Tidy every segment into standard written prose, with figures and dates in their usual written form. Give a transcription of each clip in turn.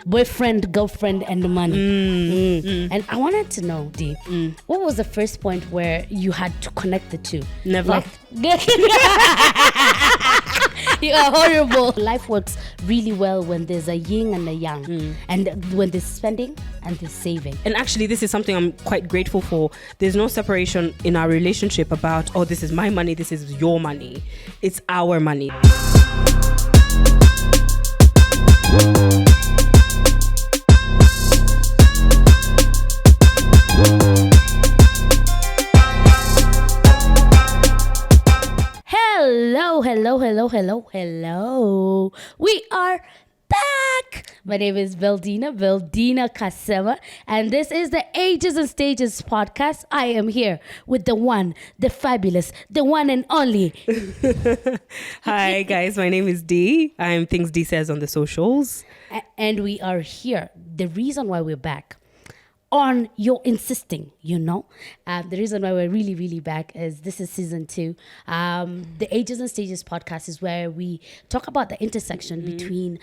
boyfriend, girlfriend, and money. And I wanted to know, D, what was the first point where you had to connect the two? Never. You are horrible. Life works really well when there's a yin and a yang, and when there's spending and there's saving. And actually, this is something I'm quite grateful for. There's no separation in our relationship about, oh, this is my money, this is your money. It's our money. Hello. We are back. My name is Veldina Kasema, and this is the Ages and Stages podcast. I am here with the one, the fabulous, the one and only. Hi guys, my name is Dee. I'm Things Dee Says on the socials. And we are here. The reason why we're back, on your insisting, the reason why we're really back is this is season 2. The Ages and Stages podcast is where we talk about the intersection between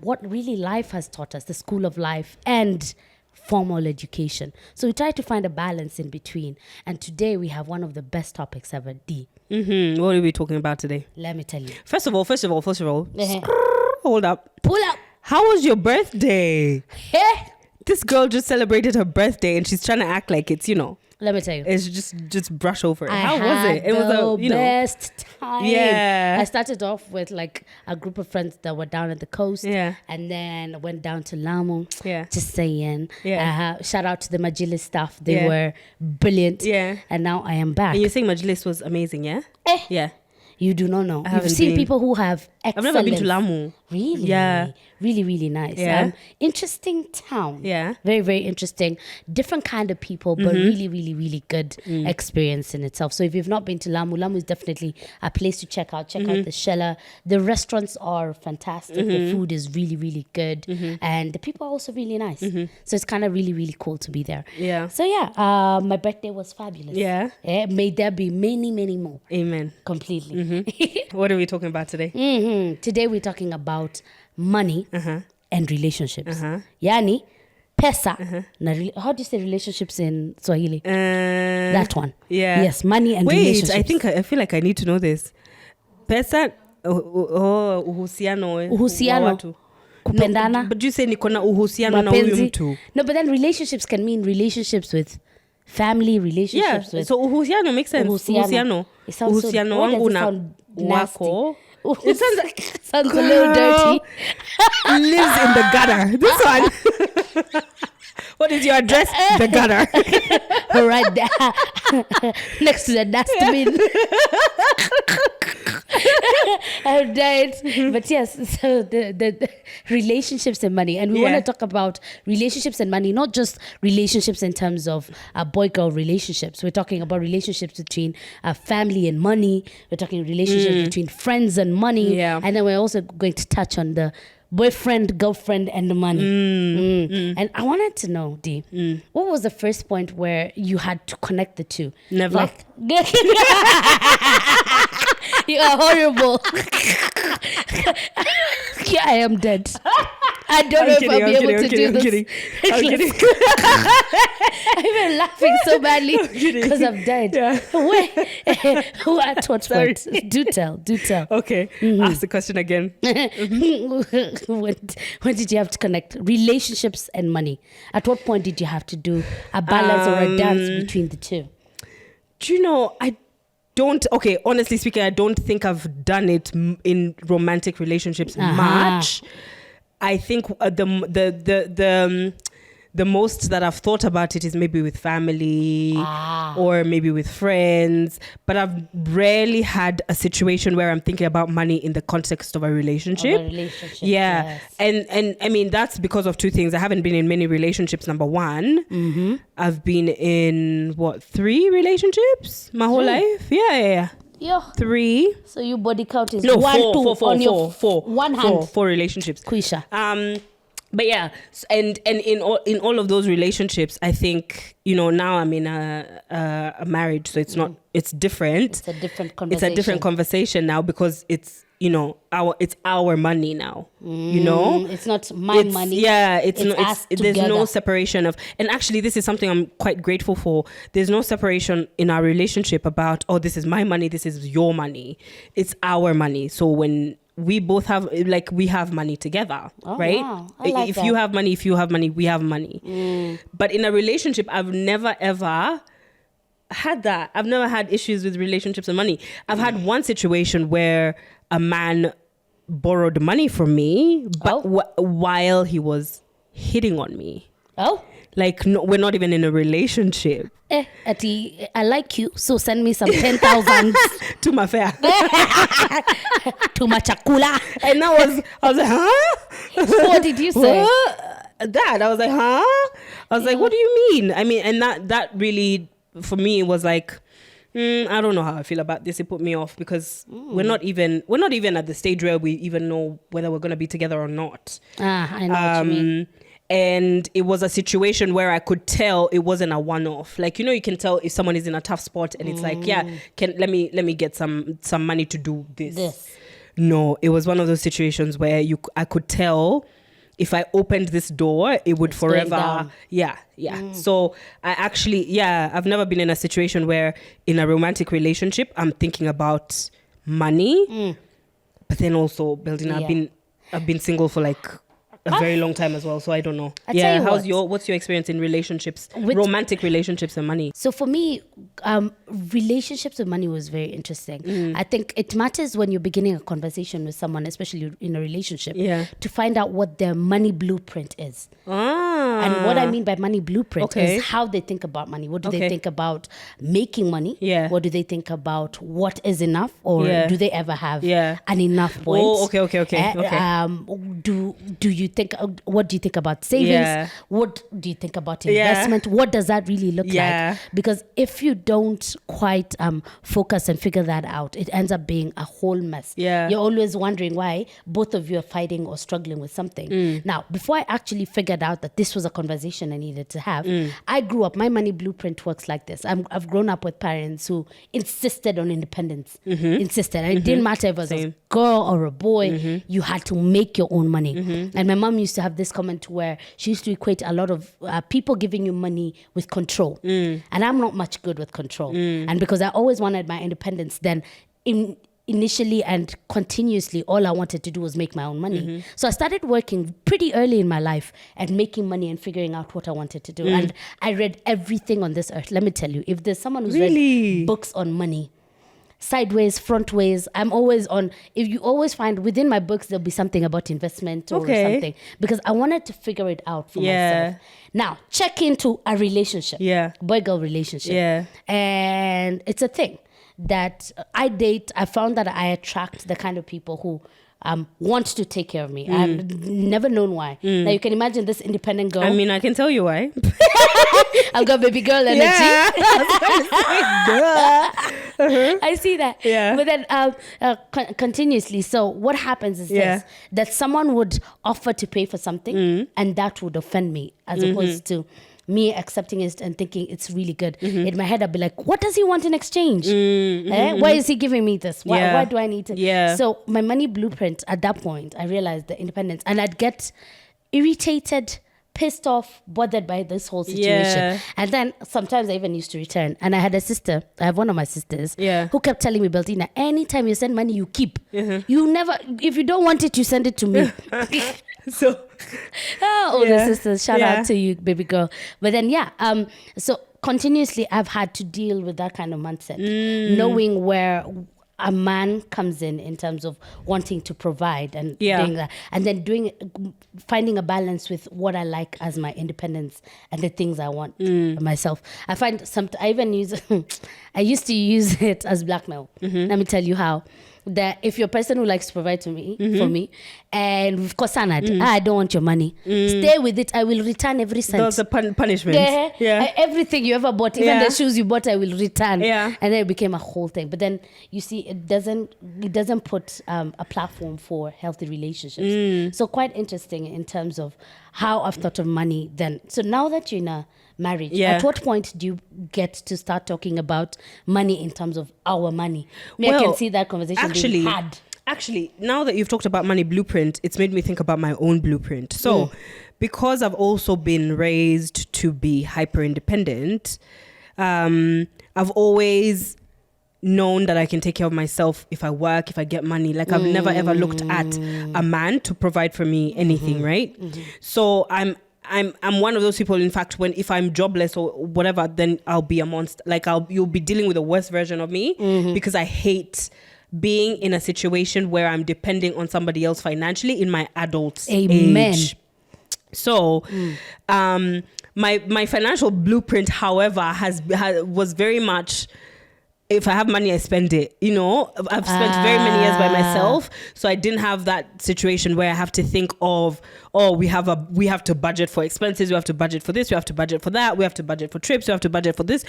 what really life has taught us, the school of life, and formal education. So we try to find a balance in between. And today we have one of the best topics ever, D. What are we talking about today? Let me tell you. First of all, hold up. Pull up. How was your birthday? Hey. This girl just celebrated her birthday and she's trying to act like it's, Let me tell you. It's just brush over it. How was it? It was the best time. Yeah. I started off with like a group of friends that were down at the coast. Yeah. And then went down to Lamu. Yeah. Just saying. Yeah. Shout out to the Majilis staff. They were brilliant. Yeah. And now I am back. And you're saying Majilis was amazing, yeah? Yeah. You do not know. You've seen people who have excellence. I've never been to Lamu. Really? Yeah. Really nice. Yeah. Interesting town. Yeah. Very interesting. Different kind of people, but really good experience in itself. So if you've not been to Lamu, Lamu is definitely a place to check out. Check out the Shella. The restaurants are fantastic. The food is really good. And the people are also really nice. So it's kind of really cool to be there. Yeah. So yeah, my birthday was fabulous. Yeah. May there be many more. Amen. Completely. What are we talking about today? Today we're talking about money and relationships. Yani, pesa. How do you say relationships in Swahili? That one. Yeah. Yes, money and relationships. I feel like I need to know this. Pesa, uhusiano. Uhusiano. Kupendana. No, but you say niko na uhusiano na huyu mtu. No, but then relationships can mean relationships with family, relationships with... So uhusiano makes sense. Uhusiano. Uhusiano wangu na wako. It sounds a little dirty. Lives in the gutter. This one. What is your address? The gutter. Right there. Next to the dustbin. I'm dead. But yes, so the relationships and money. And we want to talk about relationships and money, not just relationships in terms of boy-girl relationships. We're talking about relationships between family and money. We're talking relationships between friends and money. Yeah. And then we're also going to touch on the boyfriend, girlfriend, and the money. And I wanted to know, D, what was the first point where you had to connect the two? Never. You are horrible. Yeah, I am dead. I don't know if I'll be able to do this. I'm kidding. I've been laughing so badly because I'm dead. Yeah. Who at what point? Do tell. Okay. Ask the question again. When did you have to connect relationships and money? At what point did you have to do a balance or a dance between the two? Do you know, honestly speaking, I don't think I've done it in romantic relationships much. I think the most that I've thought about it is maybe with family or maybe with friends, but I've rarely had a situation where I'm thinking about money in the context of a relationship. Yes. And I mean, that's because of two things. I haven't been in many relationships, number one. I've been in 3 relationships my whole life. Yeah. 3. So your body count is 4 one hand. 4 relationships. Quisha. But yeah, and in all of those relationships, I think, now I'm in a marriage, so it's not, it's different. It's a different conversation. It's a different conversation now because it's, it's our money now, it's not my money. Yeah, there's no together. separation of, and actually this is something I'm quite grateful for. There's no separation in our relationship about, oh, this is my money, this is your money. It's our money. So when we both have, we have money together, right? Wow. I like if that. you have money, we have money. But in a relationship, I've never ever had that. I've never had issues with relationships and money. I've had one situation where a man borrowed money from me, but while he was hitting on me. Oh. No, we're not even in a relationship. Ati, I like you, so send me some 10,000 to my fare. to my chakula. And I was like, huh? What did you say? Dad, I was like, huh? I was like, what do you mean? I mean, and that really, for me, was like, I don't know how I feel about this. It put me off because we're not even at the stage where we even know whether we're going to be together or not. I know what you mean. And it was a situation where I could tell it wasn't a one-off. You can tell if someone is in a tough spot and it's like, yeah, let me get some money to do this. No, it was one of those situations where I could tell if I opened this door, it would forever. Yeah. So I actually, I've never been in a situation where in a romantic relationship, I'm thinking about money, but then also building. I've been single for a very long time as well, so I don't know. What's your experience in relationships, romantic relationships and money? So for me, relationships with money was very interesting. I think it matters when you're beginning a conversation with someone, especially in a relationship, to find out what their money blueprint is. And what I mean by money blueprint is how they think about money. What do they think about making money? What do they think about what is enough, or do they ever have an enough point? Oh, okay. Do you think? What do you think about savings? What do you think about investment? What does that really look like? Because if you don't quite focus and figure that out, it ends up being a whole mess. You're always wondering why both of you are fighting or struggling with something. Now, before I actually figured out that this was a conversation I needed to have, I grew up, my money blueprint works like this. I've grown up with parents who insisted on independence, insisted. And it didn't matter if it was a girl or a boy, you had to make your own money. And my mom used to have this comment where she used to equate a lot of people giving you money with control. And I'm not much good with control. And because I always wanted my independence, then initially and continuously, all I wanted to do was make my own money. So I started working pretty early in my life and making money and figuring out what I wanted to do. And I read everything on this earth. Let me tell you, if there's someone who's read books on money, sideways, frontways, I'm always on. If you always find within my books, there'll be something about investment or something, because I wanted to figure it out for myself. Now, check into a relationship, boy-girl relationship. And it's a thing that I date. I found that I attract the kind of people who want to take care of me. I've never known why. Now you can imagine this independent girl. I mean, I can tell you why. I've got baby girl energy. I see that. But then continuously. So what happens is this, that someone would offer to pay for something and that would offend me, as opposed to me accepting it and thinking it's really good. In my head, I'd be like, what does he want in exchange? Why is he giving me this? Why do I need to? So my money blueprint, at that point, I realized the independence, and I'd get irritated, pissed off, bothered by this whole situation. And then sometimes I even used to return. And I had a sister, I have one of my sisters, who kept telling me, Beltina, anytime you send money, you keep. You never, if you don't want it, you send it to me. So older sisters, shout out to you, baby girl. But then so continuously I've had to deal with that kind of mindset, knowing where a man comes in terms of wanting to provide and doing that, and then finding a balance with what I like as my independence and the things I want myself. I find I even use I used to use it as blackmail. Let me tell you how. That if you're a person who likes to provide for me, and of course I don't want your money, stay with it. I will return every cent. That's a punishment. Everything you ever bought, even the shoes you bought, I will return. And then it became a whole thing. But then you see, it doesn't put a platform for healthy relationships. So quite interesting in terms of how I've thought of money then. So now that you're in a marriage, at what point do you get to start talking about money in terms of our money? I can see that conversation being had. actually, now that you've talked about money blueprint, it's made me think about my own blueprint. So because I've also been raised to be hyper independent, I've always known that I can take care of myself if I work, if I get money. Like I've never ever looked at a man to provide for me anything, right? So I'm one of those people. In fact, if I'm jobless or whatever, then I'll be a monster. Like you'll be dealing with the worst version of me because I hate being in a situation where I'm depending on somebody else financially in my adult age. So, my financial blueprint, however, was very much, if I have money, I spend it. You know, I've spent very many years by myself, so I didn't have that situation where I have to think of, we have to budget for expenses, we have to budget for this, we have to budget for that, we have to budget for trips, we have to budget for this.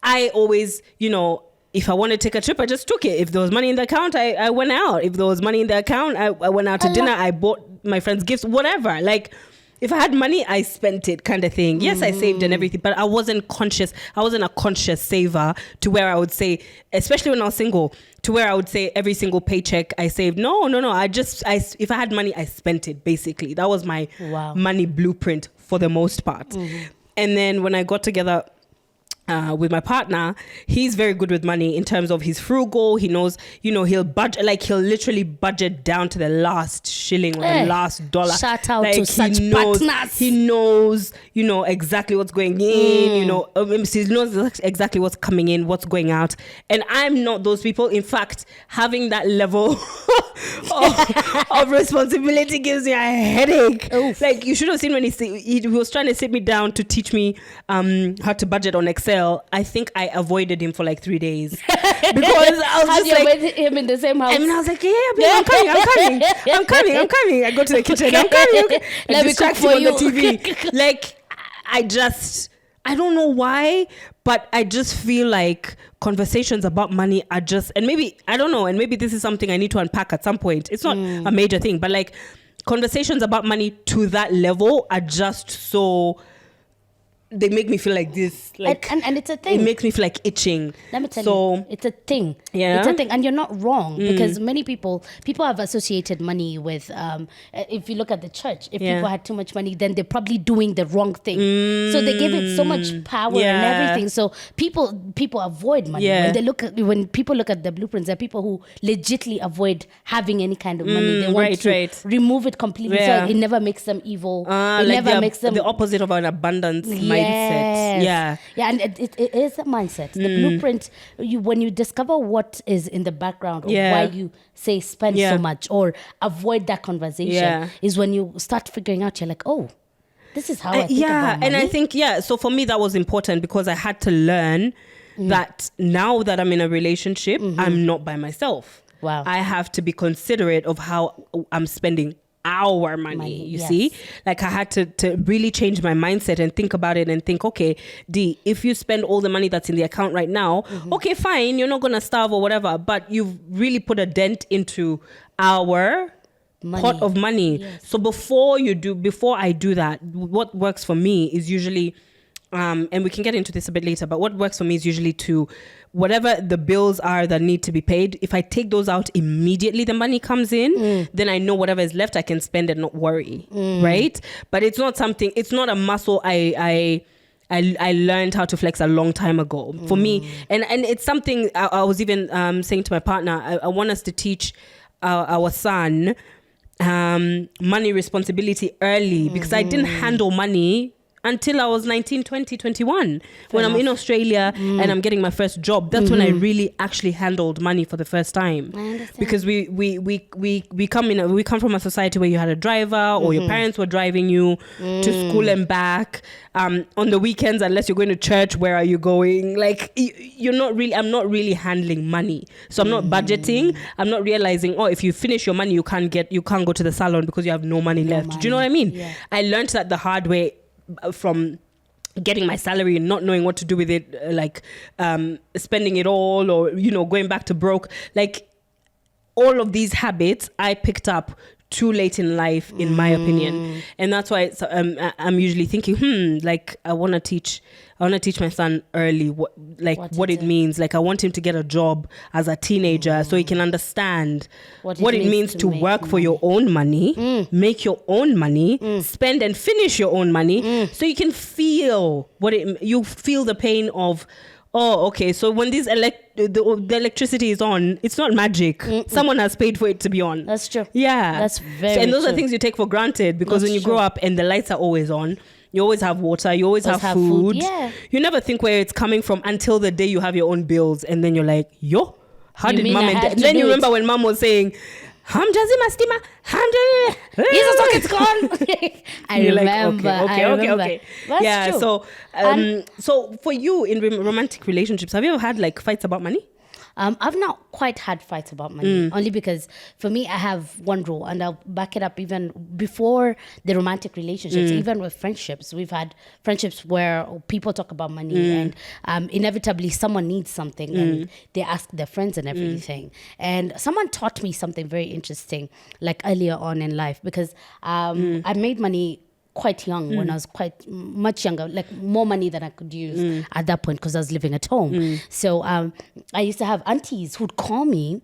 I always, you know, if I want to take a trip, I just took it. If there was money in the account, I went out. If there was money in the account, I went out to dinner. I bought my friends gifts, whatever. Like, if I had money, I spent it, kind of thing. Yes, I saved and everything, but I wasn't conscious. I wasn't a conscious saver to where I would say, especially when I was single, to where I would say every single paycheck I saved. No. If I had money, I spent it, basically. That was my money blueprint for the most part. And then when I got together with my partner, he's very good with money in terms of he's frugal. He knows, you know, he'll budget, like he'll literally budget down to the last shilling or the last dollar. Shout out like, to such partners. He knows, you know, exactly what's going in, you know, he knows exactly what's coming in, what's going out. And I'm not those people. In fact, having that level of responsibility gives me a headache. Oof. Like, you should have seen when he was trying to sit me down to teach me how to budget on Excel. I think I avoided him for like 3 days because I was just like, him in the same house. I mean, I was like, I'm coming. I go to the kitchen. I'm coming. Okay. Let me cook for you on the TV. Like, I don't know why, but I just feel like conversations about money are just, and maybe, I don't know, and maybe this is something I need to unpack at some point. It's not a major thing, but like conversations about money to that level are just so, they make me feel like this, like, and it's a thing. It makes me feel like itching. Let me tell you, it's a thing. Yeah, it's a thing, and you're not wrong because many people have associated money with. If you look at the church, if people had too much money, then they're probably doing the wrong thing. So they give it so much power and everything. So people avoid money when people look at the blueprints. There are people who legitly avoid having any kind of money. They want to remove it completely, so it never makes them evil. It never makes them the opposite of an abundance mindset. Yeah, and it is a mindset. The blueprint, when you discover what is in the background of why you say spend so much or avoid that conversation, is when you start figuring out, you're like, oh, this is how I think about money. And I think, so for me that was important because I had to learn that now that I'm in a relationship, I'm not by myself. Wow. I have to be considerate of how I'm spending our money, you see? Like I had to really change my mindset and think about it and think, okay, D, if you spend all the money that's in the account right now, okay, fine, you're not going to starve or whatever, but you've really put a dent into our pot of money. Yes. So before I do that, what works for me is usually, and we can get into this a bit later, but what works for me is usually to, whatever the bills are that need to be paid, if I take those out immediately, the money comes in, then I know whatever is left I can spend and not worry, right? But it's not a muscle I learned how to flex a long time ago. For me, and it's something I was even saying to my partner, I want us to teach our son money responsibility early, because I didn't handle money until I was 19, 20, 21. When I'm in Australia and I'm getting my first job, that's when I really actually handled money for the first time. Because we come from a society where you had a driver or your parents were driving you to school and back. On the weekends, unless you're going to church, where are you going? Like I'm not really handling money. So I'm not budgeting. I'm not realizing, if you finish your money, you can't go to the salon because you have no money left. Do you know what I mean? Yeah. I learned that the hard way, from getting my salary and not knowing what to do with it, like spending it all, or going back to broke. Like all of these habits I picked up too late in life, in my opinion. And that's why I'm usually thinking, like I want to teach my son early what it means. Like I want him to get a job as a teenager so he can understand what it means to work for your own money, make your own money, spend and finish your own money, so you can feel you feel the pain of, oh, okay, so when the electricity is on, it's not magic. Someone has paid for it to be on. That's true. Yeah. That's very And those true. are things you take for granted, because when you grow up and the lights are always on, you always have water, you always have food. Yeah. You never think where it's coming from until the day you have your own bills, and then you're like, yo, how did mom and dad? Then you remember when mom was saying, Hamjazi Mastima, His socket's gone. I remember. Okay. That's true. So, so for you in romantic relationships, have you ever had like fights about money? I've not quite had fights about money, only because for me, I have one rule, and I'll back it up even before the romantic relationships, even with friendships. We've had friendships where people talk about money, and inevitably someone needs something and they ask their friends and everything. And someone taught me something very interesting, like earlier on in life, because I made money quite young, when I was quite much younger, like more money than I could use at that point, because I was living at home. So I used to have aunties who'd call me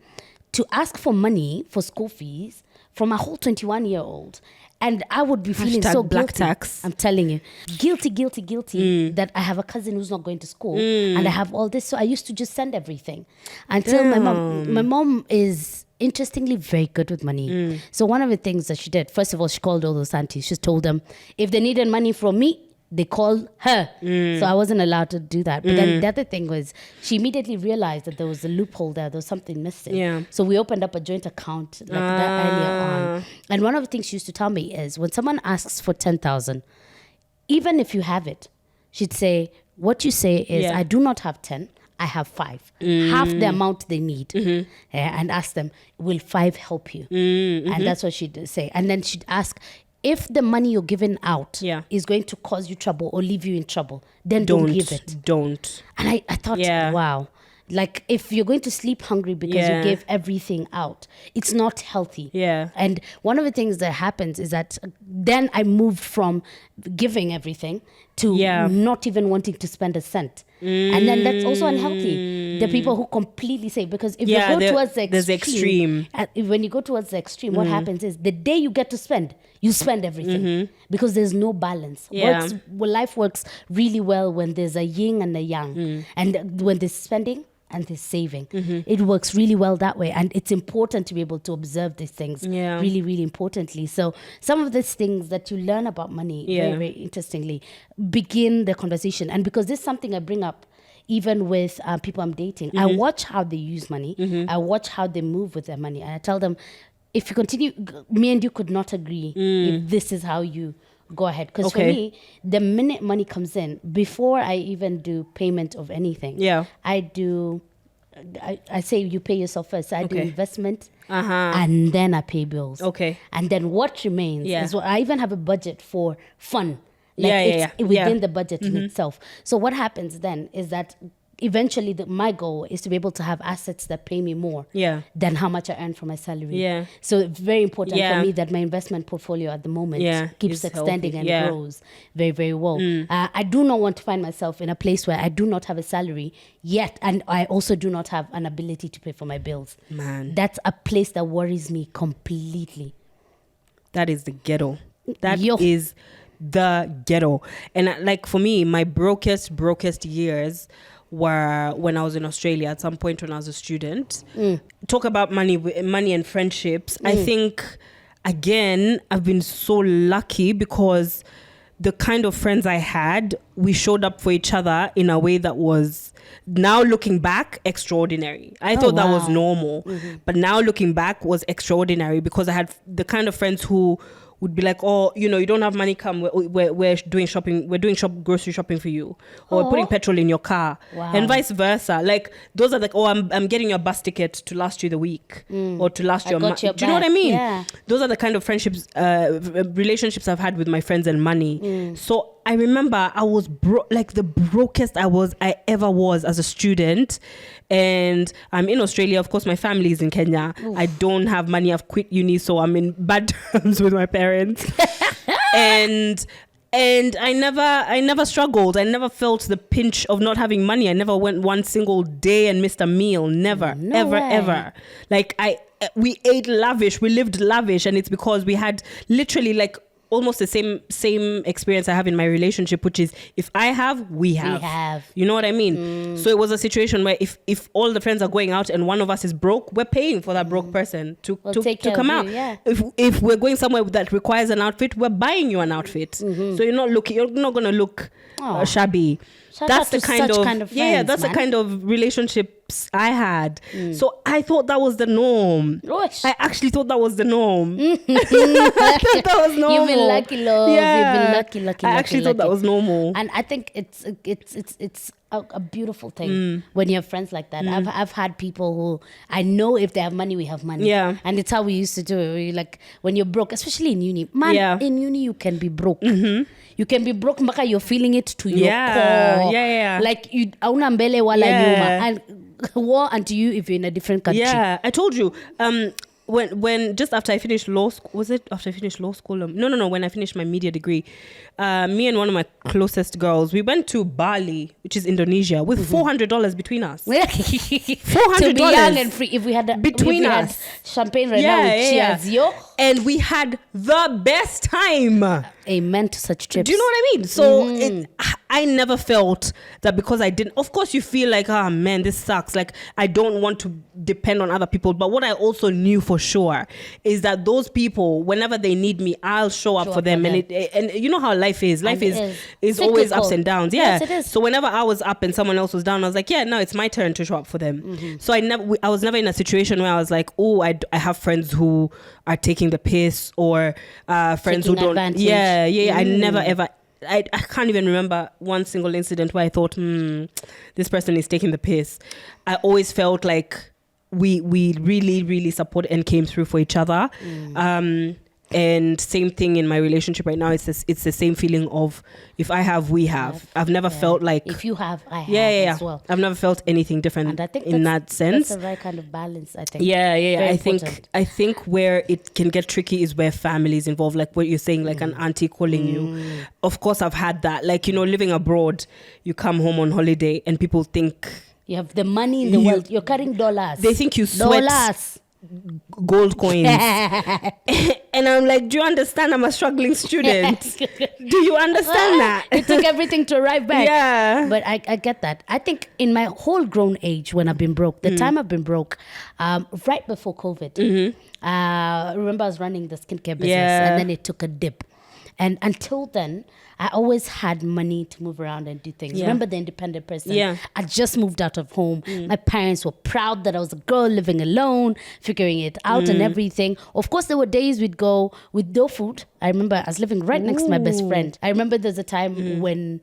to ask for money for school fees from a whole 21-year-old. And I would be feeling so black guilty. tax. I'm telling you, guilty that I have a cousin who's not going to school, and I have all this. So I used to just send everything until my mom is interestingly very good with money. So one of the things that she did, first of all, she called all those aunties. She told them if they needed money from me, they called her. So I wasn't allowed to do that. But then the other thing was, she immediately realized that there was a loophole there was something missing. Yeah. So we opened up a joint account like that earlier on. And one of the things she used to tell me is, when someone asks for 10,000, even if you have it, she'd say, what you say is, I do not have 10, I have 5, half the amount they need. And ask them, will 5 help you? And that's what she'd say. And then she'd ask, if the money you're giving out is going to cause you trouble or leave you in trouble, then don't give it. Don't. And I thought, wow. Like, if you're going to sleep hungry because you gave everything out, it's not healthy. Yeah. And one of the things that happens is that then I moved from giving everything to not even wanting to spend a cent. And then that's also unhealthy. The people who completely say, because if you go towards the extreme, when you go towards the extreme, what happens is the day you get to spend, you spend everything because there's no balance. Life works really well when there's a yin and a yang. And when there's spending and there's saving, it works really well that way. And it's important to be able to observe these things really, really importantly. So some of these things that you learn about money, very, very interestingly, begin the conversation. And because this is something I bring up even with people I'm dating, I watch how they use money. I watch how they move with their money. And I tell them, if you continue, me and you could not agree if this is how you go ahead. Because for me, the minute money comes in, before I even do payment of anything, I say you pay yourself first. I do investment and then I pay bills. And then what remains is what I even have a budget for fun. Like within the budget in itself. So what happens then is that eventually my goal is to be able to have assets that pay me more than how much I earn from my salary. So it's very important for me that my investment portfolio at the moment keeps extending and grows very, very well. I do not want to find myself in a place where I do not have a salary yet, and I also do not have an ability to pay for my bills. Man, that's a place that worries me completely. That is the ghetto. That is the ghetto. And like for me, my brokest years were when I was in Australia at some point when I was a student. Talk about money and friendships. I think, again, I've been so lucky because the kind of friends I had, we showed up for each other in a way that was, now looking back, extraordinary. I thought that was normal. But now looking back was extraordinary because I had the kind of friends who would be like, oh, you know, you don't have money, come, we're doing shopping, grocery shopping for you, or we're putting petrol in your car, and vice versa. Like, those are like, oh, I'm getting your bus ticket to last you the week, or to last your month. Do you know what I mean? Those are the kind of friendships, relationships I've had with my friends and money. So I remember I was like the brokest I ever was as a student. And I'm in Australia. Of course, my family is in Kenya. Oof. I don't have money. I've quit uni, so I'm in bad terms with my parents. and I never struggled. I never felt the pinch of not having money. I never went one single day and missed a meal. Never, ever. Like we ate lavish. We lived lavish, and it's because we had literally like almost the same experience I have in my relationship, which is if I have, we have. You know what I mean? So it was a situation where if all the friends are going out and one of us is broke, we're paying for that broke person to come out. Yeah. If we're going somewhere that requires an outfit, we're buying you an outfit. So you're not going to look shabby. That's the kind of friends, that's the kind of relationships I had. So I thought that was the norm. Gosh. I actually thought that was the norm. I thought that was normal. You've been lucky, love. Yeah. You've been lucky. I actually thought that was normal. And I think it's a beautiful thing when you have friends like that. I've had people who I know if they have money, we have money. Yeah. And it's how we used to do it. Like when you're broke, especially in uni. In uni you can be broke. You can be broke mpaka you're feeling it to your core. Yeah. Like you hauna mbele wala nyuma. And war unto you if you're in a different country. Yeah, I told you. When just after I finished law school, was it after I finished law school? No, when I finished my media degree, me and one of my closest girls, we went to Bali, which is Indonesia, with $400 between us. $400 to be young and free. If we had champagne right now, cheers, yo. And we had the best time. Amen to such trips. Do you know what I mean? So I never felt that because I didn't. Of course, you feel like, oh man, this sucks. Like I don't want to depend on other people. But what I also knew for sure is that those people, whenever they need me, I'll show up for them. And you know how life is. Life is always ups and downs. Yeah. Yes, it is. So whenever I was up and someone else was down, I was like, yeah, no, it's my turn to show up for them. So I was never in a situation where I was like, oh, I have friends who are taking the piss or friends who don't. Advantage. Yeah. I never ever. I can't even remember one single incident where I thought, this person is taking the piss. I always felt like we really, really supported and came through for each other. And same thing in my relationship right now. It's the same feeling of if I have, we have. I've never felt like if you have, I have as well. I've never felt anything different. And I think in that sense, that's the right kind of balance. I think. Yeah. I think where it can get tricky is where family is involved. Like what you're saying, like an auntie calling you. Of course, I've had that. Like living abroad, you come home on holiday and people think you have the money in the world. You're carrying dollars. They think you sweat gold coins. And I'm like, do you understand I'm a struggling student? Do you understand that? It took everything to arrive back. Yeah. But I get that. I think in my whole grown age when I've been broke, the time I've been broke, right before COVID, remember I was running the skincare business and then it took a dip. And until then, I always had money to move around and do things. Remember the independent person? Yeah. I just moved out of home. My parents were proud that I was a girl living alone, figuring it out and everything. Of course, there were days we'd go with no food. I remember I was living right next to my best friend. I remember there's a time when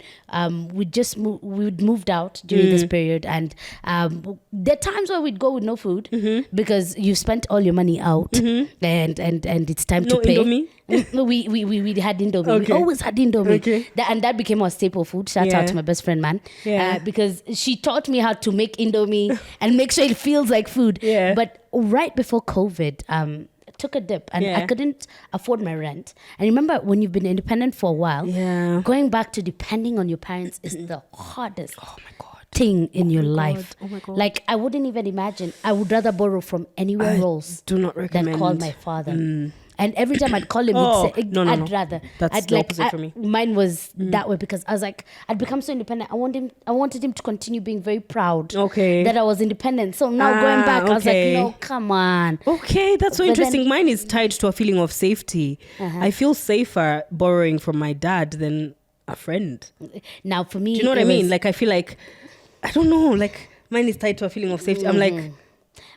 we'd moved out during this period. And there are times where we'd go with no food because you spent all your money out and it's time to pay. Indomie? No, we had Indo Mie. We always had Indo Mie. And that became our staple food. Shout out to my best friend, man. Because she taught me how to make Indo Mie and make sure it feels like food. But right before COVID, it took a dip and I couldn't afford my rent. And remember, when you've been independent for a while, going back to depending on your parents is the hardest thing in your life. Oh my God. Like, I wouldn't even imagine. I would rather borrow from anywhere else do not recommend than call my father. And every time I'd call him, he'd say, I'd rather. That's the opposite for me. Mine was that way because I was like, I'd become so independent. I wanted him to continue being very proud that I was independent. So now going back, I was like, no, come on. Okay, that's so interesting. Mine is tied to a feeling of safety. I feel safer borrowing from my dad than a friend. Now for me, do you know what I mean? Like, I feel like, I don't know, like mine is tied to a feeling of safety. I'm like,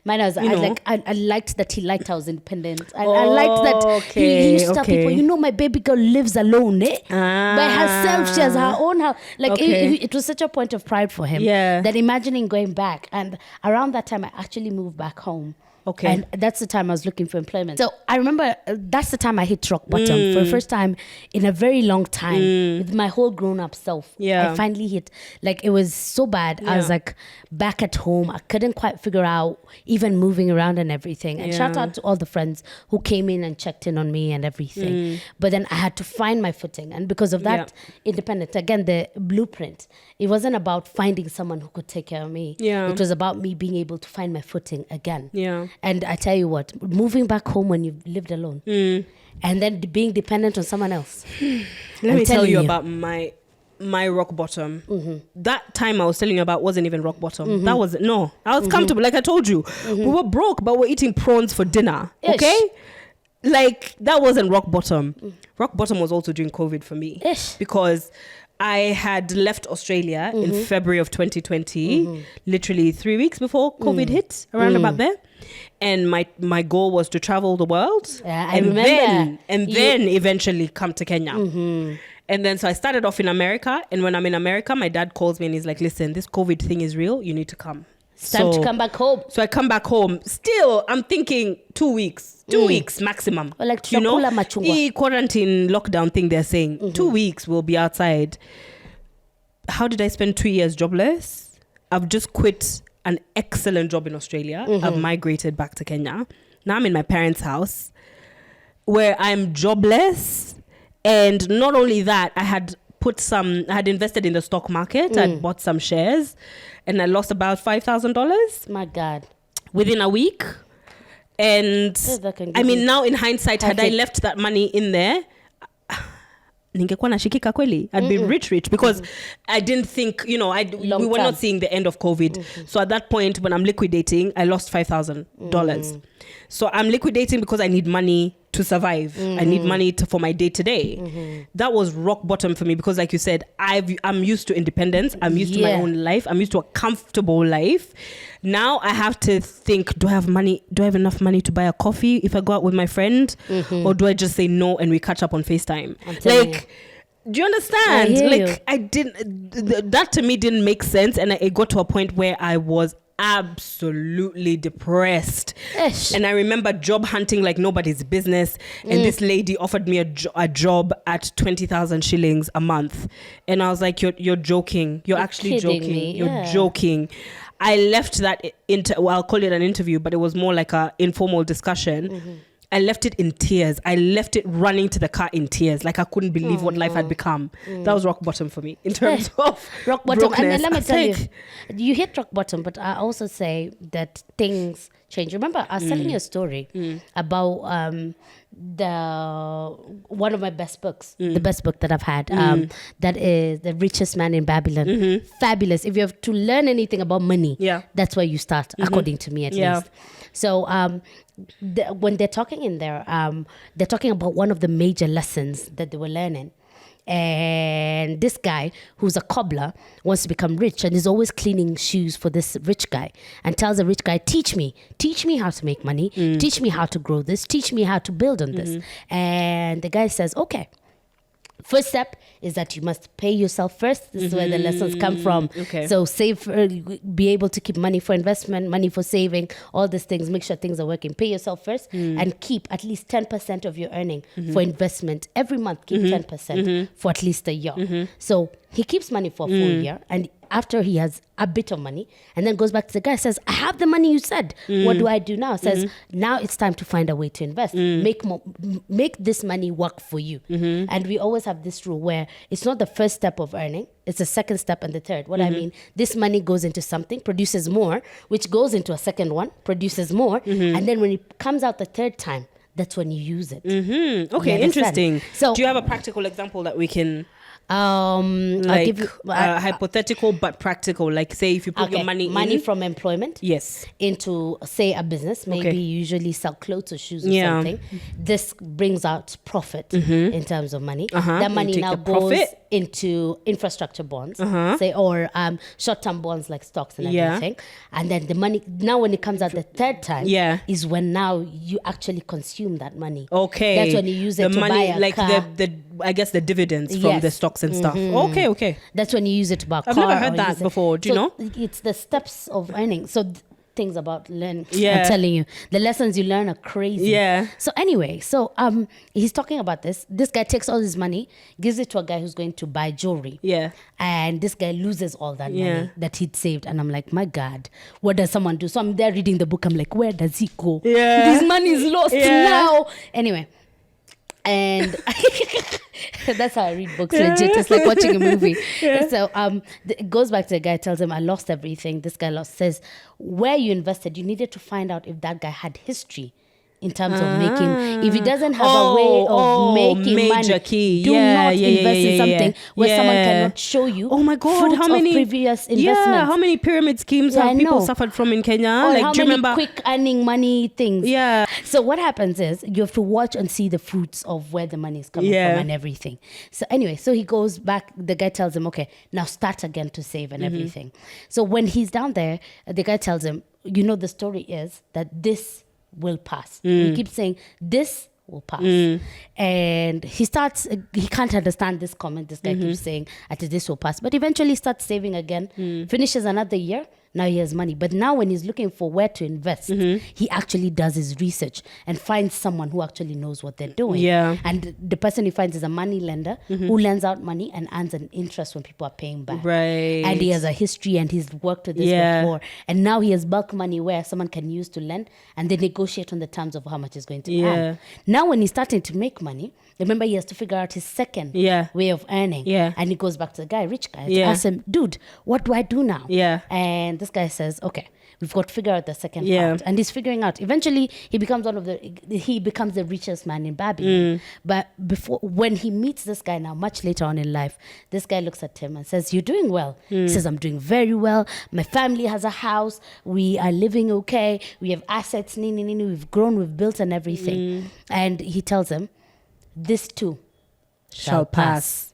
mine was, I liked that he liked I was independent. And I liked that he used to tell people, my baby girl lives alone, by herself. She has her own house. Like, it was such a point of pride for him that imagining going back. And around that time, I actually moved back home Okay. And that's the time I was looking for employment. So I remember that's the time I hit rock bottom for the first time in a very long time with my whole grown up self. Yeah. I finally hit, like, it was so bad. I was like back at home. I couldn't quite figure out even moving around and everything. And shout out to all the friends who came in and checked in on me and everything. But then I had to find my footing. And because of that, independent, again, the blueprint, it wasn't about finding someone who could take care of me. Yeah. It was about me being able to find my footing again. Yeah. And I tell you what, moving back home when you've lived alone and then being dependent on someone else. Let me tell you about my rock bottom. That time I was telling you about wasn't even rock bottom. That was I was comfortable. Like I told you, we were broke, but we're eating prawns for dinner. Ish. Okay, like that wasn't rock bottom. Rock bottom was also during COVID for me. Ish. Because I had left Australia in February of 2020, literally 3 weeks before COVID hit, around about there. And my goal was to travel the world. Yeah, I remember. Then eventually come to Kenya. And then so I started off in America. And when I'm in America, my dad calls me and he's like, listen, this COVID thing is real. You need to come. It's time to come back home. So I come back home. Still, I'm thinking 2 weeks. 2 weeks maximum. Or like you know, machungwa. the quarantine lockdown thing they're saying. 2 weeks we'll be outside. How did I spend 2 years jobless? I've just quit an excellent job in Australia. I've migrated back to Kenya. Now I'm in my parents' house where I'm jobless. And not only that, I had invested in the stock market. I'd bought some shares and I lost about $5,000 My God. within a week. And I mean, now in hindsight, had I left that money in there, ningekuwa nashikika kweli. I'd be rich because I didn't think, we were not seeing the end of COVID. So at that point, when I'm liquidating, I lost $5,000. So I'm liquidating because I need money to survive. I need money for my day-to-day. That was rock bottom for me because, like you said, I'm used to independence. I'm used to my own life. I'm used to a comfortable life. Now I have to think, do I have money? Do I have enough money to buy a coffee if I go out with my friend? Or do I just say no and we catch up on FaceTime? Like, do you understand? That to me didn't make sense. And it got to a point where I was absolutely depressed. And I remember job hunting like nobody's business. And this lady offered me a job at 20,000 shillings a month. And I was like, you're joking. You're actually joking. You're joking. I left that I'll call it an interview, but it was more like a informal discussion. I left it in tears. I left it running to the car in tears. Like I couldn't believe what life had become. That was rock bottom for me in terms of rock bottom. brokenness. And let me tell you hit rock bottom, but I also say that things change. Remember, I was telling you a story about one of my best books, the best book that I've had. That is The Richest Man in Babylon. Fabulous. If you have to learn anything about money, that's where you start, according to me at least. So when they're talking in there, they're talking about one of the major lessons that they were learning. And this guy, who's a cobbler, wants to become rich and is always cleaning shoes for this rich guy and tells the rich guy, teach me how to make money, teach me how to grow this, teach me how to build on this. And the guy says, okay. First step is that you must pay yourself first. This is where the lessons come from. Okay. So save, be able to keep money for investment, money for saving, all these things. Make sure things are working. Pay yourself first and keep at least 10% of your earning for investment. Every month, keep 10% for at least a year. So he keeps money for a full year, and after he has a bit of money, and then goes back to the guy, says, I have the money you said. What do I do now? Says, now it's time to find a way to invest. Make this money work for you. And we always have this rule where it's not the first step of earning, it's the second step and the third. What I mean, this money goes into something, produces more, which goes into a second one, produces more, and then when it comes out the third time, that's when you use it. Okay, interesting. So do you have a practical example that we can... I'll give you hypothetical but practical, like say if you put your money from employment into say a business, maybe you usually sell clothes or shoes or something, this brings out profit in terms of money. That money now goes into infrastructure bonds, say, or short-term bonds like stocks and everything, and then the money now when it comes out the third time is when now you actually consume that money. That's when you use it to buy a like car. I guess the dividends from the stocks and stuff. Okay. That's when you use it to buy a car. I've never heard that before. Do you know? It's the steps of earning. So things about learning. Yeah. I'm telling you, the lessons you learn are crazy. Yeah. So anyway, he's talking about this. This guy takes all his money, gives it to a guy who's going to buy jewelry. Yeah. And this guy loses all that Yeah. money that he'd saved. And I'm like, my God, what does someone do? So I'm there reading the book. I'm like, where does he go? Yeah. This money is lost now. Anyway. And that's how I read books, legit. It's like watching a movie. Yeah. So it goes back to the guy, tells him, I lost everything. This guy says, where you invested, you needed to find out if that guy had history in terms of making. If he doesn't have a way of making major money, key. do not invest in something where someone cannot show you. Oh my God, fruits how many of previous investments? Yeah, how many pyramid schemes have people suffered from in Kenya? Or like, how do you many remember? quick earning money things? Yeah. So what happens is you have to watch and see the fruits of where the money is coming from and everything. So anyway, so he goes back. The guy tells him, okay, now start again to save and everything. So when he's down there, the guy tells him, you know, the story is that this will pass. He keeps saying, this will pass. And he can't understand this comment. This guy keeps saying, this will pass. But eventually starts saving again, finishes another year. Now he has money. But now when he's looking for where to invest, he actually does his research and finds someone who actually knows what they're doing. Yeah. And the person he finds is a money lender who lends out money and earns an interest when people are paying back. Right. And he has a history and he's worked with this before. And now he has bulk money where someone can use to lend and they negotiate on the terms of how much he's going to earn. Now when he's starting to make money, remember he has to figure out his second way of earning. And he goes back to the guy, rich guy, to ask him, dude, what do I do now? And this guy says, okay, we've got to figure out the second part. And he's figuring out. Eventually, he becomes the richest man in Babylon. But when he meets this guy now, much later on in life, this guy looks at him and says, you're doing well. He says, I'm doing very well. My family has a house. We are living okay. We have assets. We've grown, we've built and everything. And he tells him, this too shall pass.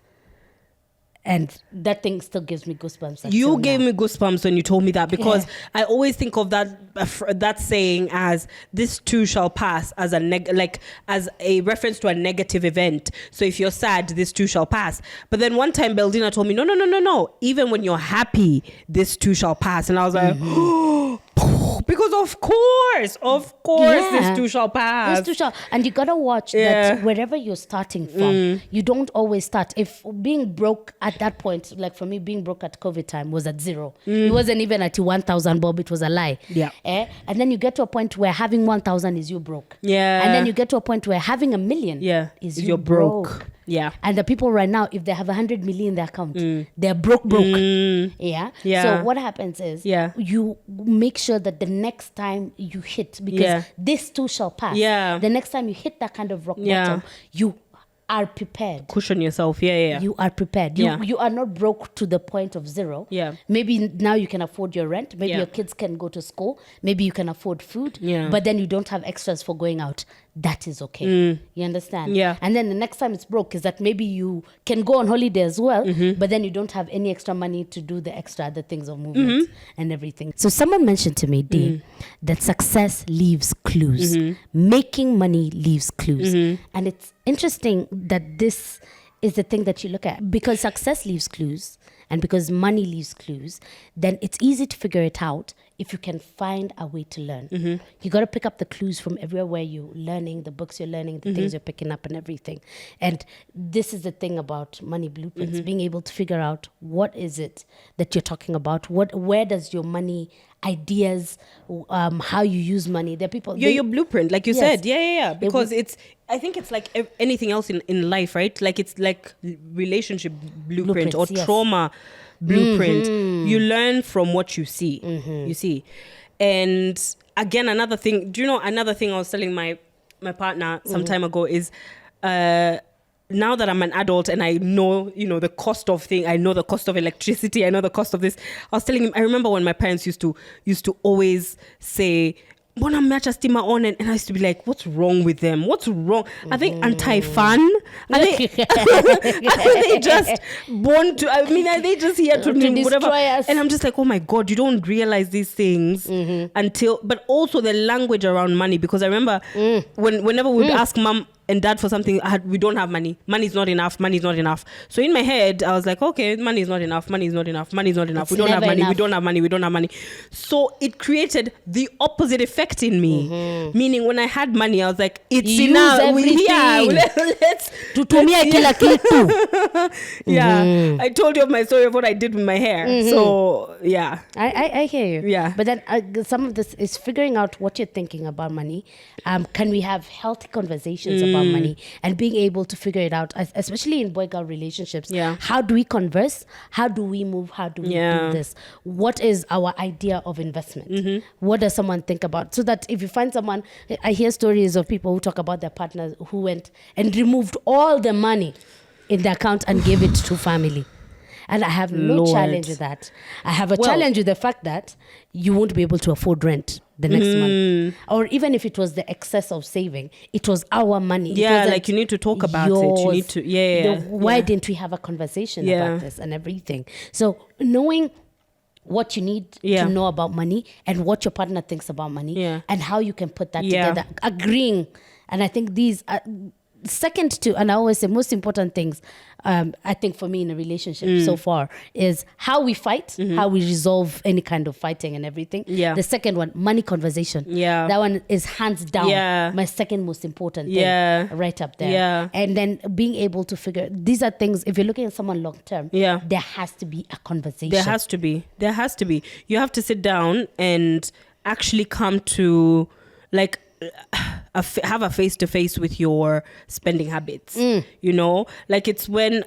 And that thing still gives me goosebumps. You gave me goosebumps when you told me that, because I always think of that saying as this too shall pass as as a reference to a negative event. So if you're sad, this too shall pass. But then one time Beldina told me, no. Even when you're happy, this too shall pass. And I was like, because of course, this too shall pass. This too shall. And you gotta watch that wherever you're starting from, you don't always start. If being broke at that point, like for me, being broke at COVID time was at zero. It wasn't even at 1,000 bob. It was a lie. And then you get to a point where having 1,000 is you broke. And then you get to a point where having 1 million is you broke. And the people right now, if they have 100 million in their account, they're broke. So what happens is you make sure that the next time you hit, because this too shall pass. The next time you hit that kind of rock bottom, you are prepared. Cushion yourself. You are prepared. You are not broke to the point of zero. Maybe now you can afford your rent. Maybe your kids can go to school. Maybe you can afford food. But then you don't have extras for going out. That is okay. You understand? And then the next time it's broke is that maybe you can go on holiday as well, but then you don't have any extra money to do the other things of movement and everything. So someone mentioned to me, Dee, that success leaves clues. Making money leaves clues. And it's interesting that this is the thing that you look at, because success leaves clues and because money leaves clues, then it's easy to figure it out if you can find a way to learn. You got to pick up the clues from everywhere where you're learning, the books you're learning, the things you're picking up and everything. And this is the thing about money blueprints, being able to figure out what is it that you're talking about, where does your money ideas, how you use money. There are people. Your blueprint, like you said. Because I think it's like anything else in life, right? Like it's like relationship blueprint or trauma blueprint. You learn from what you see. You see. And again, another thing, do you know another thing I was telling my partner some time ago is now that I'm an adult and I know, the cost of things, I know the cost of electricity, I know the cost of this. I was telling him, I remember when my parents used to always say, "Bona meacha stima on," and I used to be like, "What's wrong with them? What's wrong? Are they anti-fun? Are they just born to? I mean, are they just here to do whatever?" Us. And I'm just like, "Oh my God, you don't realize these things until." But also the language around money, because I remember whenever we'd ask mom, and dad for something. We don't have money. Money's not enough. Money's not enough. So in my head, I was like, okay, money is not enough. Money is not enough. Money is not enough. We don't have money. We don't have money. We don't have money. So it created the opposite effect in me. Meaning when I had money, I was like, it's enough. Let's tutumia kila kitu. Yeah. I told you of my story of what I did with my hair. So yeah. I hear you. Yeah. But then some of this is figuring out what you're thinking about money. Can we have healthy conversations about money and being able to figure it out, especially in boy-girl relationships? Yeah. How do we converse? How do we move? How do we do this? What is our idea of investment? What does someone think about? So that if you find someone, I hear stories of people who talk about their partners who went and removed all the money in the account and gave it to family. And I have no challenge with that. I have a challenge with the fact that you won't be able to afford rent the next month. Or even if it was the excess of saving, it was our money. Yeah, like you need to talk about it. You need to, why didn't we have a conversation about this and everything? So knowing what you need to know about money and what your partner thinks about money and how you can put that together, agreeing. And I think these are second to, and I always say most important things, I think for me in a relationship so far is how we fight, how we resolve any kind of fighting and everything. Yeah. The second one, money conversation. Yeah. That one is hands down my second most important thing, right up there. Yeah. And then being able to figure, these are things, if you're looking at someone long term, there has to be a conversation. There has to be. You have to sit down and actually come to like, have a face-to-face with your spending habits. You know, like it's when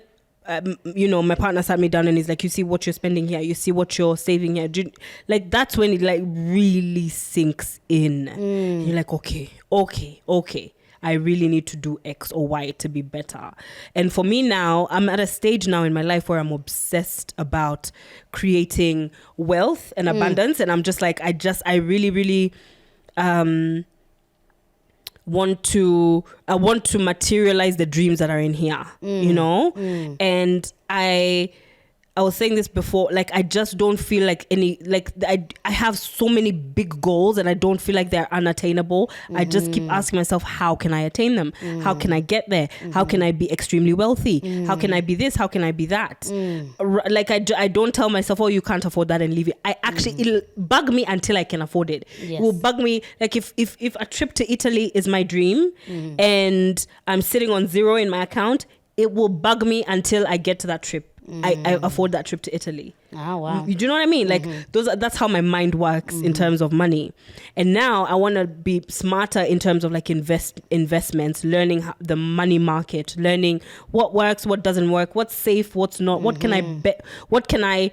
my partner sat me down and he's like, you see what you're spending here, you see what you're saving here, like that's when it like really sinks in. You're like, okay, I really need to do X or Y to be better. And for me now, I'm at a stage now in my life where I'm obsessed about creating wealth and abundance. And I'm just like, I really want to materialize the dreams that are in here, you know? And I was saying this before, like I just don't feel like I have so many big goals and I don't feel like they're unattainable. I just keep asking myself, how can I attain them? How can I get there? How can I be extremely wealthy? How can I be this? How can I be that? Like I don't tell myself, oh, you can't afford that and leave it. I actually, it'll bug me until I can afford it. Yes. It will bug me. Like if a trip to Italy is my dream and I'm sitting on zero in my account, it will bug me until I get to that trip. I afford that trip to Italy. Oh, wow. Do you know what I mean? Like that's how my mind works in terms of money. And now I want to be smarter in terms of like investments, learning the money market, learning what works, what doesn't work, what's safe, what's not, what can I bet, what can I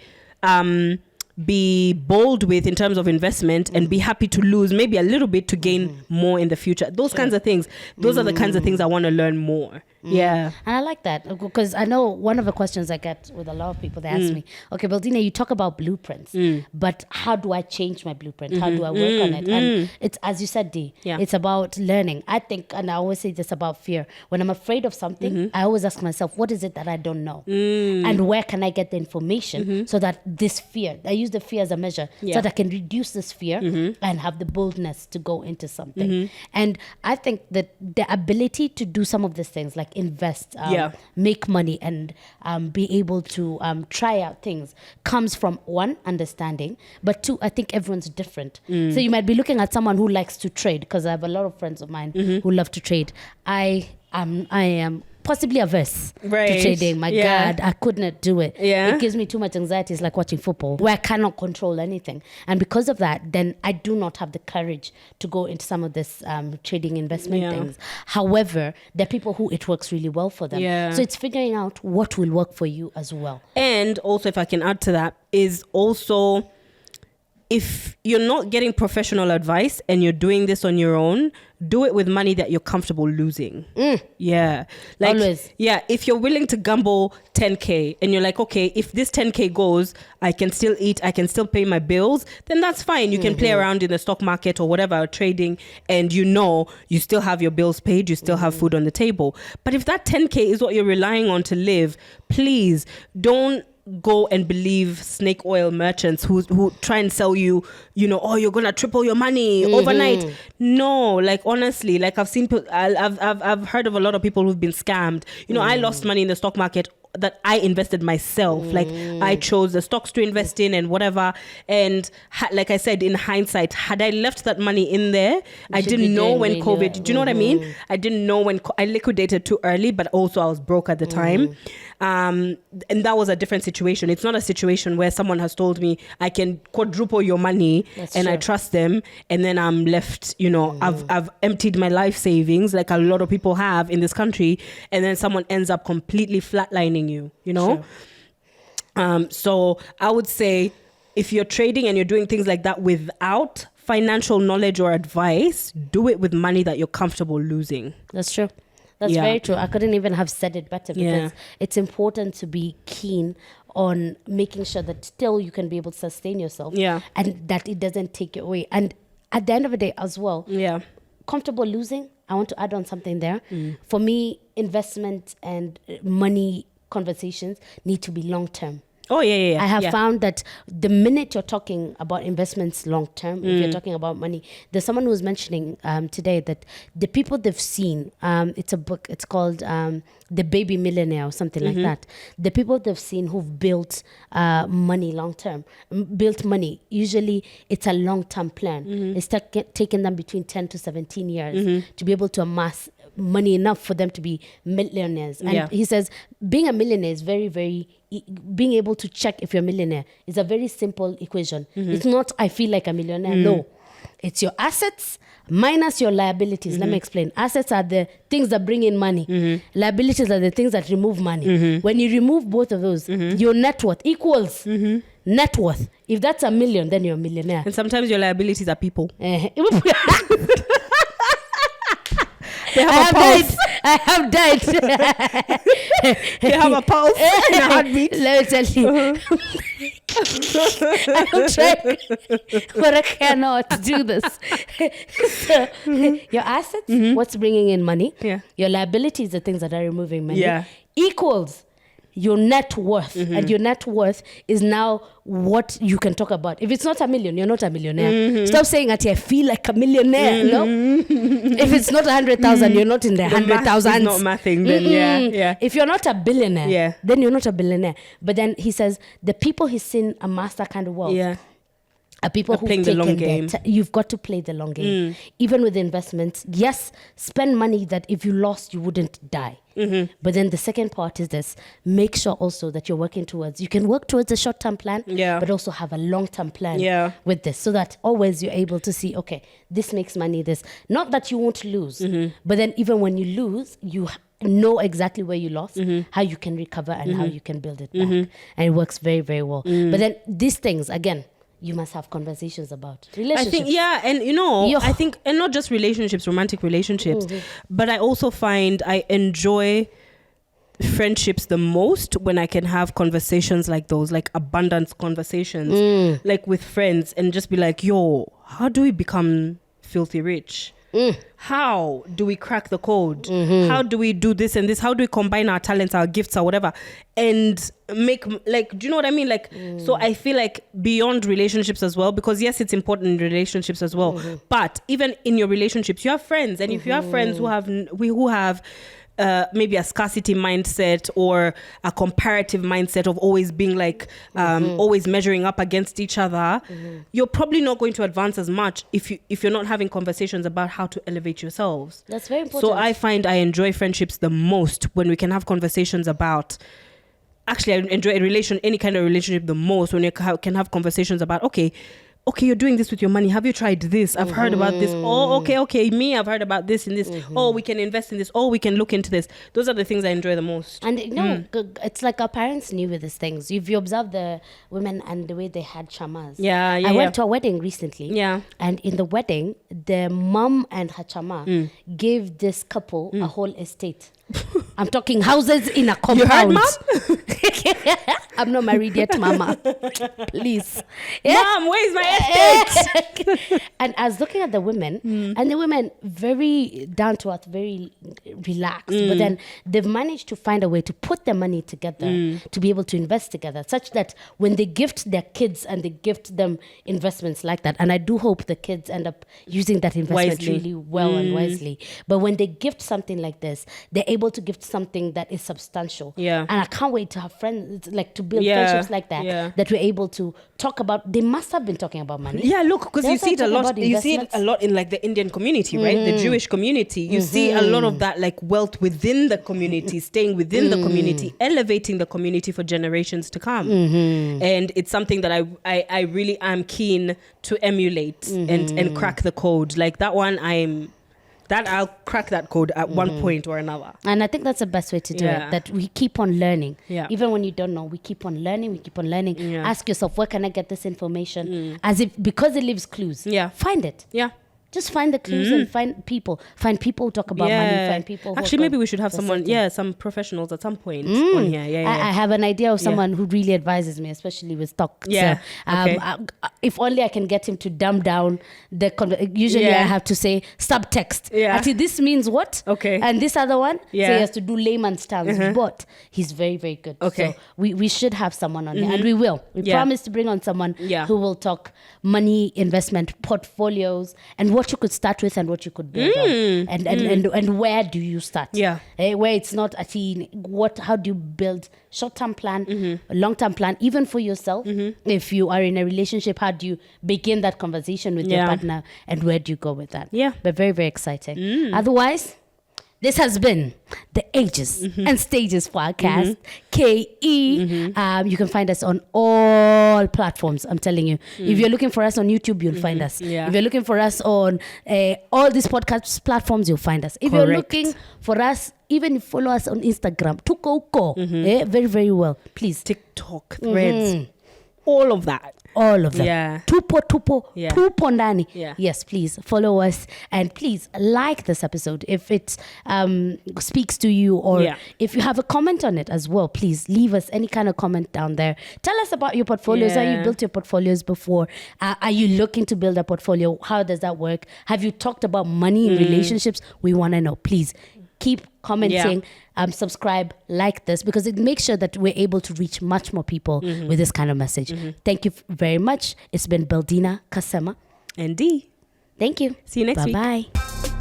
be bold with in terms of investment and be happy to lose maybe a little bit to gain more in the future. Those kinds of things. Those are the kinds of things I want to learn more. Yeah. And I like that because I know one of the questions I get with a lot of people, they ask me, okay, Baldina, you talk about blueprints, but how do I change my blueprint? How do I work on it? And it's, as you said, Dee, it's about learning. I think, and I always say this about fear. When I'm afraid of something, I always ask myself, what is it that I don't know? And where can I get the information so that this fear, I use the fear as a measure so that I can reduce this fear and have the boldness to go into something. And I think that the ability to do some of these things, like invest, make money, and be able to try out things, comes from one, understanding, but two, I think everyone's different. So you might be looking at someone who likes to trade, because I have a lot of friends of mine who love to trade. I am possibly averse to trading. My God, I could not do it. It gives me too much anxiety. It's like watching football where I cannot control anything. And because of that, then I do not have the courage to go into some of this trading investment things. However, there are people who it works really well for them. So it's figuring out what will work for you as well. And also, if I can add to that, is also, if you're not getting professional advice and you're doing this on your own, do it with money that you're comfortable losing. Yeah. Like, always. Yeah. If you're willing to gamble 10K and you're like, okay, if this 10K goes, I can still eat, I can still pay my bills, then that's fine. You can play around in the stock market or whatever, trading, and you still have your bills paid, you still have food on the table. But if that 10K is what you're relying on to live, please don't go and believe snake oil merchants who try and sell you, oh, you're gonna triple your money overnight. No, like honestly, like I've heard of a lot of people who've been scammed. I lost money in the stock market that I invested myself. Like I chose the stocks to invest in and whatever. And like I said, in hindsight, had I left that money in there, I didn't know when COVID, do you know what I mean? I didn't know when I liquidated too early, but also I was broke at the time. And that was a different situation. It's not a situation where someone has told me I can quadruple your money. That's and true. I trust them. And then I'm left, I've emptied my life savings like a lot of people have in this country. And then someone ends up completely flatlining you, Sure. So I would say if you're trading and you're doing things like that without financial knowledge or advice, do it with money that you're comfortable losing. That's true. That's very true. I couldn't even have said it better, because it's important to be keen on making sure that still you can be able to sustain yourself, and that it doesn't take you away. And at the end of the day as well, comfortable losing, I want to add on something there. For me, investment and money conversations need to be long-term. Oh, yeah. I have found that the minute you're talking about investments long-term, if you're talking about money, there's someone who was mentioning today that the people they've seen, it's a book, it's called The Baby Millionaire or something like that. The people they've seen who've built money long-term, built money, usually it's a long-term plan. It's taken them between 10 to 17 years to be able to amass money enough for them to be millionaires. And he says being a millionaire is very, very, being able to check if you're a millionaire is a very simple equation. It's not, I feel like a millionaire. No, it's your assets minus your liabilities. Let me explain. Assets are the things that bring in money. Liabilities are the things that remove money. When you remove both of those, your net worth equals net worth. If that's $1 million, then you're a millionaire. And sometimes your liabilities are people. I have died. They have a pulse and a heartbeat. Let me tell you. I'm trying, but I cannot do this. So, your assets, what's bringing in money? Your liabilities, the things that are removing money, equals your net worth. And your net worth is now what you can talk about. If it's not $1 million, you're not a millionaire. Stop saying that I feel like a millionaire. No, if it's not 100,000, you're not in the 100,000. Not mathing then. If you're not a billionaire, then you're not a billionaire. But then he says the people he's seen amass that kind of wealth are people who playing the long game. You've got to play the long game. Even with investments, yes, spend money that if you lost, you wouldn't die. But then the second part is this: make sure also that you're working towards, you can work towards a short-term plan, but also have a long-term plan with this, so that always you're able to see, okay, this makes money, this. Not that you won't lose, but then even when you lose, you know exactly where you lost, how you can recover, and how you can build it back. And it works very, very well. But then these things, again, you must have conversations about relationships. I think, and I think, and not just relationships, romantic relationships, but I also find I enjoy friendships the most when I can have conversations like those, like abundance conversations, like with friends, and just be like, yo, how do we become filthy rich? How do we crack the code? How do we do this and this? How do we combine our talents, our gifts, or whatever, and make, like, do you know what I mean? Like, so I feel like beyond relationships as well, because yes, it's important in relationships as well, but even in your relationships, you have friends, and if you have friends who have maybe a scarcity mindset or a comparative mindset of always being like, always measuring up against each other, you're probably not going to advance as much if you're not having conversations about how to elevate yourselves. That's very important. So I find I enjoy friendships the most when we can have conversations about. Actually, I enjoy any kind of relationship the most when you can have conversations about, okay, you're doing this with your money. Have you tried this? I've heard about this. Oh, okay. Me, I've heard about this and this. Oh, we can invest in this. Oh, we can look into this. Those are the things I enjoy the most. And it's like our parents knew with these things. If you observe the women and the way they had chamas. I went to a wedding recently. And in the wedding, the mom and her chama gave this couple a whole estate. I'm talking houses in a compound. You heard, Mom? I'm not married yet, mama. Please. Yeah. Mom, where's my estate? And I was looking at the women, and the women very down to earth, very relaxed. But then they've managed to find a way to put their money together to be able to invest together, such that when they gift their kids and they gift them investments like that, and I do hope the kids end up using that investment Wisely. really well and wisely. But when they gift something like this, they're able to gift something that is substantial. Yeah. And I can't wait to have friends, like to build Yeah. friendships like that, Yeah. that we're able to talk about. They must have been talking about money. Yeah, look, because They you also see it a talk lot. about You see it a investments. lot in like the Indian community, right? The Jewish community. You see a lot of that like wealth within the community, staying within the community, elevating the community for generations to come. And it's something that I really am keen to emulate and crack the code. Like that one, I'll crack that code at one point or another. And I think that's the best way to do Yeah. it, that we keep on learning. Yeah. Even when you don't know, we keep on learning, Yeah. Ask yourself, where can I get this information? Because it leaves clues. Yeah. Find it. Yeah. Just find the clues and find people who talk about money, find people who Actually, are maybe good we should have for someone, certain. some professionals at some point on here. Yeah. I have an idea of someone who really advises me, especially with stock. Yeah, So, okay. if only I can get him to dumb down the. Usually, Yeah. I have to say subtext. Yeah. Actually, this means what? Okay. And this other one, so Yeah. he has to do layman's terms. But he's very, very good. Okay. So we should have someone on here, and we will. We Yeah. promise to bring on someone Yeah. who will talk money, investment, portfolios, and what you could start with and what you could build on, and where do you start? Yeah. Where it's not how do you build short-term plan, a long-term plan, even for yourself. If you are in a relationship, how do you begin that conversation with your Yeah. partner, and where do you go with that? Yeah. But very, very exciting. Otherwise, this has been the Ages and Stages podcast, KE. You can find us on all platforms, I'm telling you. If you're looking for us on YouTube, you'll find us. Yeah. If you're looking for us on all these podcast platforms, you'll find us. If you're Correct. looking for us, even if you follow us on Instagram, Tukoko, very, very well. Please. TikTok, threads, all of that. All of them. Yeah. Tupo. Yeah. Tupo ndani. Yeah. Yes, please follow us, and please like this episode if it speaks to you, or Yeah. if you have a comment on it as well. Please leave us any kind of comment down there. Tell us about your portfolios. How you Yeah. built your portfolios before? Are you looking to build a portfolio? How does that work? Have you talked about money in relationships? We want to know. Please keep commenting, subscribe, like this, because it makes sure that we're able to reach much more people with this kind of message. Thank you very much. It's been Beldina Kasema. And D. Thank you. See you next week. Bye-bye.